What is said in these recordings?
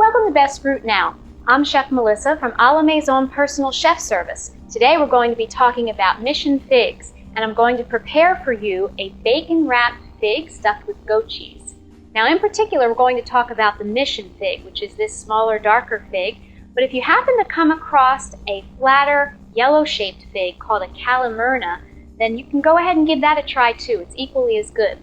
Welcome to Best Fruit Now. I'm Chef Melissa from A La Maison Personal Chef Service. Today we're going to be talking about Mission figs, and I'm going to prepare for you a bacon-wrapped fig stuffed with goat cheese. Now in particular, we're going to talk about the Mission fig, which is this smaller, darker fig. But if you happen to come across a flatter, yellow-shaped fig called a Kalamurna, then you can go ahead and give that a try too. It's equally as good.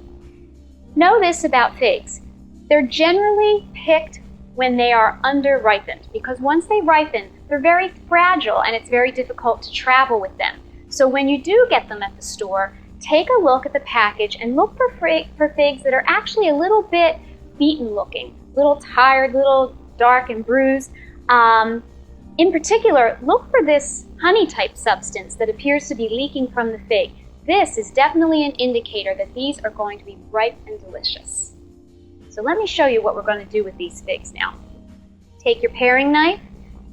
Know this about figs. They're generally picked when they are under-ripened, because once they ripen, they're very fragile and it's very difficult to travel with them. So when you do get them at the store, take a look at the package and look for figs that are actually a little bit beaten looking, a little tired, a little dark and bruised. In particular, look for this honey-type substance that appears to be leaking from the fig. This is definitely an indicator that these are going to be ripe and delicious. So let me show you what we're going to do with these figs now. Take your paring knife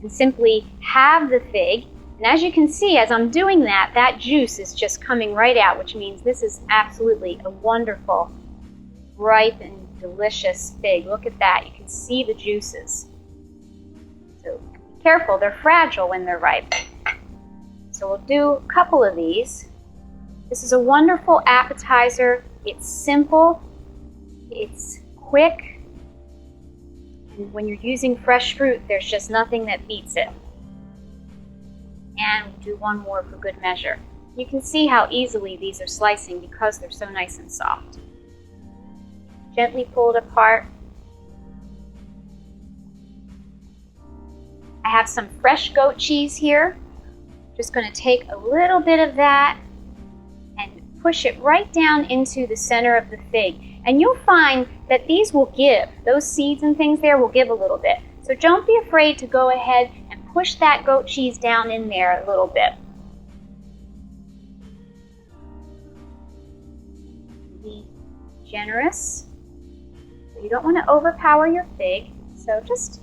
and simply halve the fig. And as you can see, as I'm doing that, that juice is just coming right out, which means this is absolutely a wonderful, ripe and delicious fig. Look at that. You can see the juices. So be careful, they're fragile when they're ripe. So we'll do a couple of these. This is a wonderful appetizer. It's simple. It's quick, and when you're using fresh fruit, there's just nothing that beats it. And we'll do one more for good measure. You can see how easily these are slicing because they're so nice and soft. Gently pull it apart. I have some fresh goat cheese here. Just going to take a little bit of that and push it right down into the center of the fig. And you'll find that these will give, those seeds and things there will give a little bit. So don't be afraid to go ahead and push that goat cheese down in there a little bit. Be generous. You don't want to overpower your fig, so just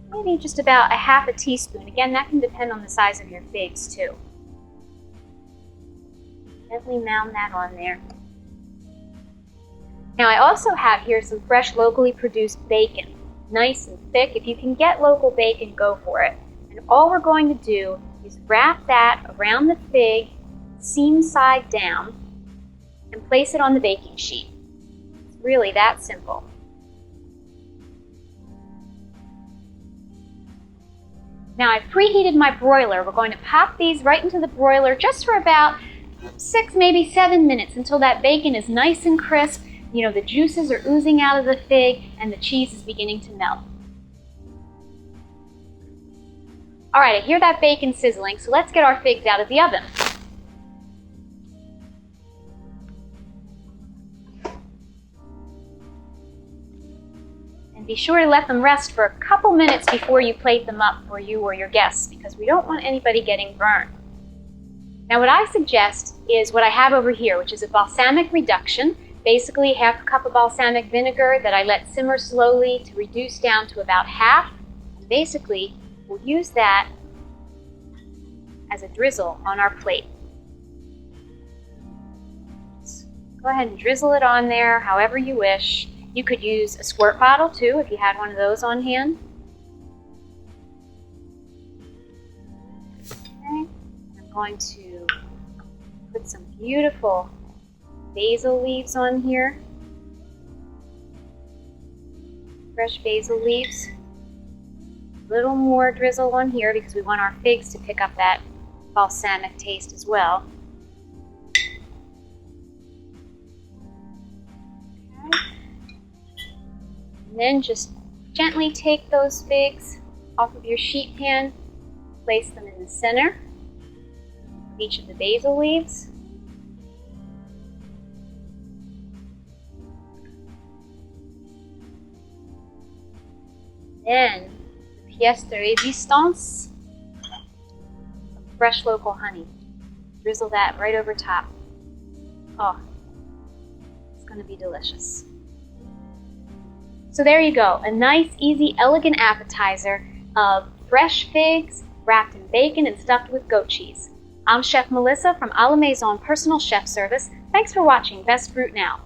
maybe just about a half a teaspoon. Again, that can depend on the size of your figs too. Gently mound that on there. Now I also have here some fresh locally produced bacon, nice and thick. If you can get local bacon, go for it. And all we're going to do is wrap that around the fig, seam side down, and place it on the baking sheet. It's really that simple. Now I've preheated my broiler. We're going to pop these right into the broiler just for about 6, maybe 7 minutes until that bacon is nice and crisp. You know, the juices are oozing out of the fig and the cheese is beginning to melt. All right, I hear that bacon sizzling, so let's get our figs out of the oven. And be sure to let them rest for a couple minutes before you plate them up for you or your guests, because we don't want anybody getting burned. Now what I suggest is what I have over here, which is a balsamic reduction. Basically, half a cup of balsamic vinegar that I let simmer slowly to reduce down to about half. And basically, we'll use that as a drizzle on our plate. Just go ahead and drizzle it on there however you wish. You could use a squirt bottle too if you had one of those on hand. Okay. I'm going to put some beautiful basil leaves on here. Fresh basil leaves. A little more drizzle on here because we want our figs to pick up that balsamic taste as well. Okay. And then just gently take those figs off of your sheet pan, place them in the center of each of the basil leaves. Then, the pièce de résistance, some fresh local honey. Drizzle that right over top. Oh, it's going to be delicious. So there you go, a nice, easy, elegant appetizer of fresh figs wrapped in bacon and stuffed with goat cheese. I'm Chef Melissa from A La Maison Personal Chef Service. Thanks for watching Best Fruit Now.